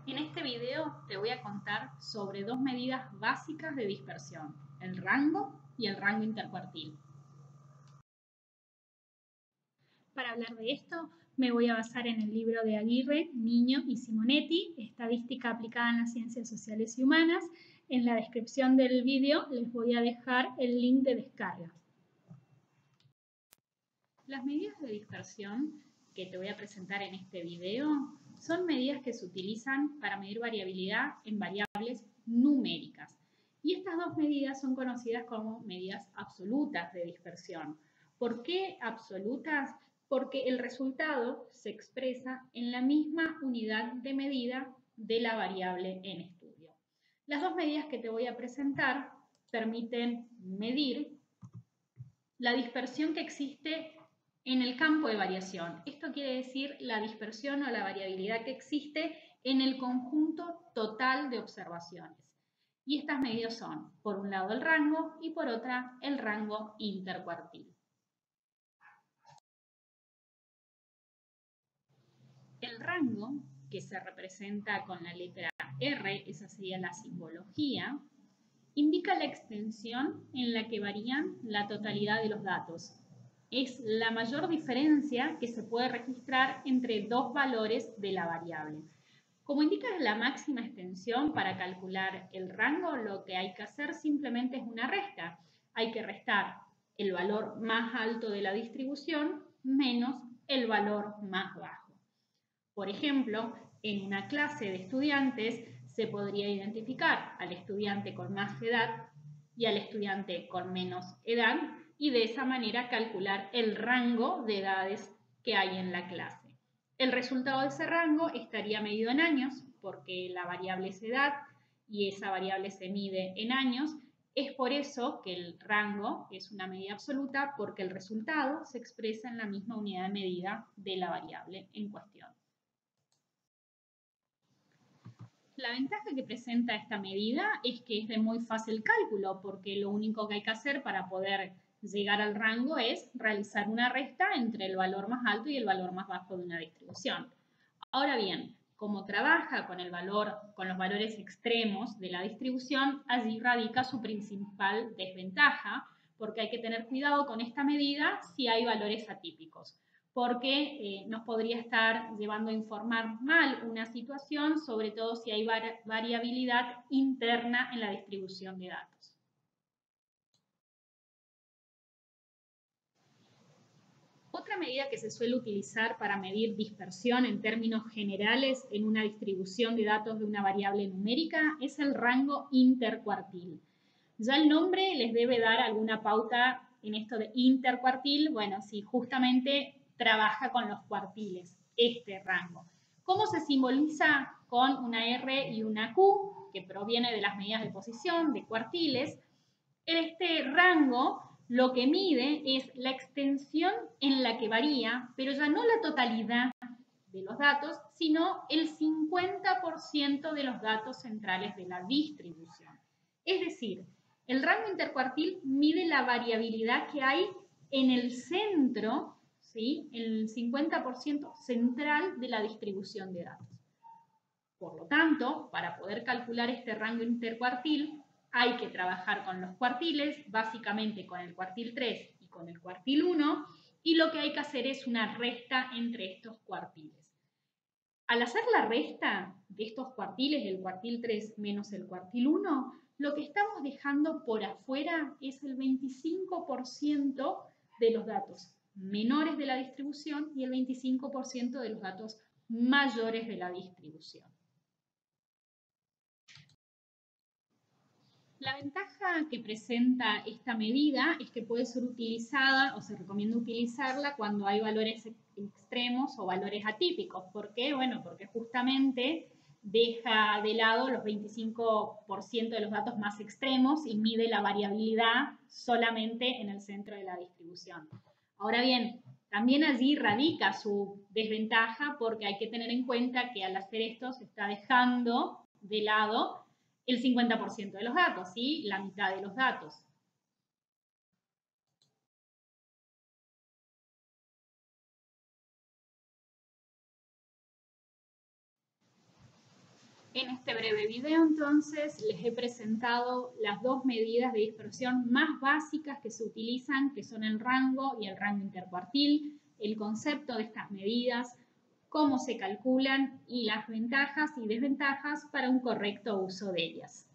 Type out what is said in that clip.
En este video te voy a contar sobre dos medidas básicas de dispersión, el rango y el rango intercuartil. Para hablar de esto, me voy a basar en el libro de Aguirre, Niño y Simonetti, Estadística aplicada en las ciencias sociales y humanas. En la descripción del video les voy a dejar el link de descarga. Las medidas de dispersión que te voy a presentar en este video son medidas que se utilizan para medir variabilidad en variables numéricas. Y estas dos medidas son conocidas como medidas absolutas de dispersión. ¿Por qué absolutas? Porque el resultado se expresa en la misma unidad de medida de la variable en estudio. Las dos medidas que te voy a presentar permiten medir la dispersión que existe en el campo de variación. Esto quiere decir la dispersión o la variabilidad que existe en el conjunto total de observaciones. Y estas medidas son, por un lado, el rango y por otra, el rango intercuartil. El rango, que se representa con la letra R, esa sería la simbología, indica la extensión en la que varían la totalidad de los datos. Es la mayor diferencia que se puede registrar entre dos valores de la variable. Como indica la máxima extensión para calcular el rango, lo que hay que hacer simplemente es una resta. Hay que restar el valor más alto de la distribución menos el valor más bajo. Por ejemplo, en una clase de estudiantes se podría identificar al estudiante con más edad y al estudiante con menos edad y de esa manera calcular el rango de edades que hay en la clase. El resultado de ese rango estaría medido en años porque la variable es edad y esa variable se mide en años. Es por eso que el rango es una medida absoluta porque el resultado se expresa en la misma unidad de medida de la variable en cuestión. La ventaja que presenta esta medida es que es de muy fácil cálculo, porque lo único que hay que hacer para poder llegar al rango es realizar una resta entre el valor más alto y el valor más bajo de una distribución. Ahora bien, como trabaja con los valores extremos de la distribución, allí radica su principal desventaja, porque hay que tener cuidado con esta medida si hay valores atípicos, porque nos podría estar llevando a informar mal una situación, sobre todo si hay variabilidad interna en la distribución de datos. Otra medida que se suele utilizar para medir dispersión en términos generales en una distribución de datos de una variable numérica es el rango intercuartil. Ya el nombre les debe dar alguna pauta en esto de intercuartil, bueno, si justamente trabaja con los cuartiles, este rango. ¿Cómo se simboliza con una R y una Q, que proviene de las medidas de posición, de cuartiles? Este rango lo que mide es la extensión en la que varía, pero ya no la totalidad de los datos, sino el 50% de los datos centrales de la distribución. Es decir, el rango intercuartil mide la variabilidad que hay en el centro, ¿sí? El 50% central de la distribución de datos. Por lo tanto, para poder calcular este rango intercuartil, hay que trabajar con los cuartiles, básicamente con el cuartil 3 y con el cuartil 1, y lo que hay que hacer es una resta entre estos cuartiles. Al hacer la resta de estos cuartiles, el cuartil 3 menos el cuartil 1, lo que estamos dejando por afuera es el 25% de los datos menores de la distribución y el 25% de los datos mayores de la distribución. La ventaja que presenta esta medida es que puede ser utilizada o se recomienda utilizarla cuando hay valores extremos o valores atípicos. ¿Por qué? Bueno, porque justamente deja de lado los 25% de los datos más extremos y mide la variabilidad solamente en el centro de la distribución. Ahora bien, también allí radica su desventaja porque hay que tener en cuenta que al hacer esto se está dejando de lado el 50% de los datos, ¿sí? La mitad de los datos. En este breve video, entonces, les he presentado las dos medidas de dispersión más básicas que se utilizan, que son el rango y el rango intercuartil, el concepto de estas medidas, cómo se calculan y las ventajas y desventajas para un correcto uso de ellas.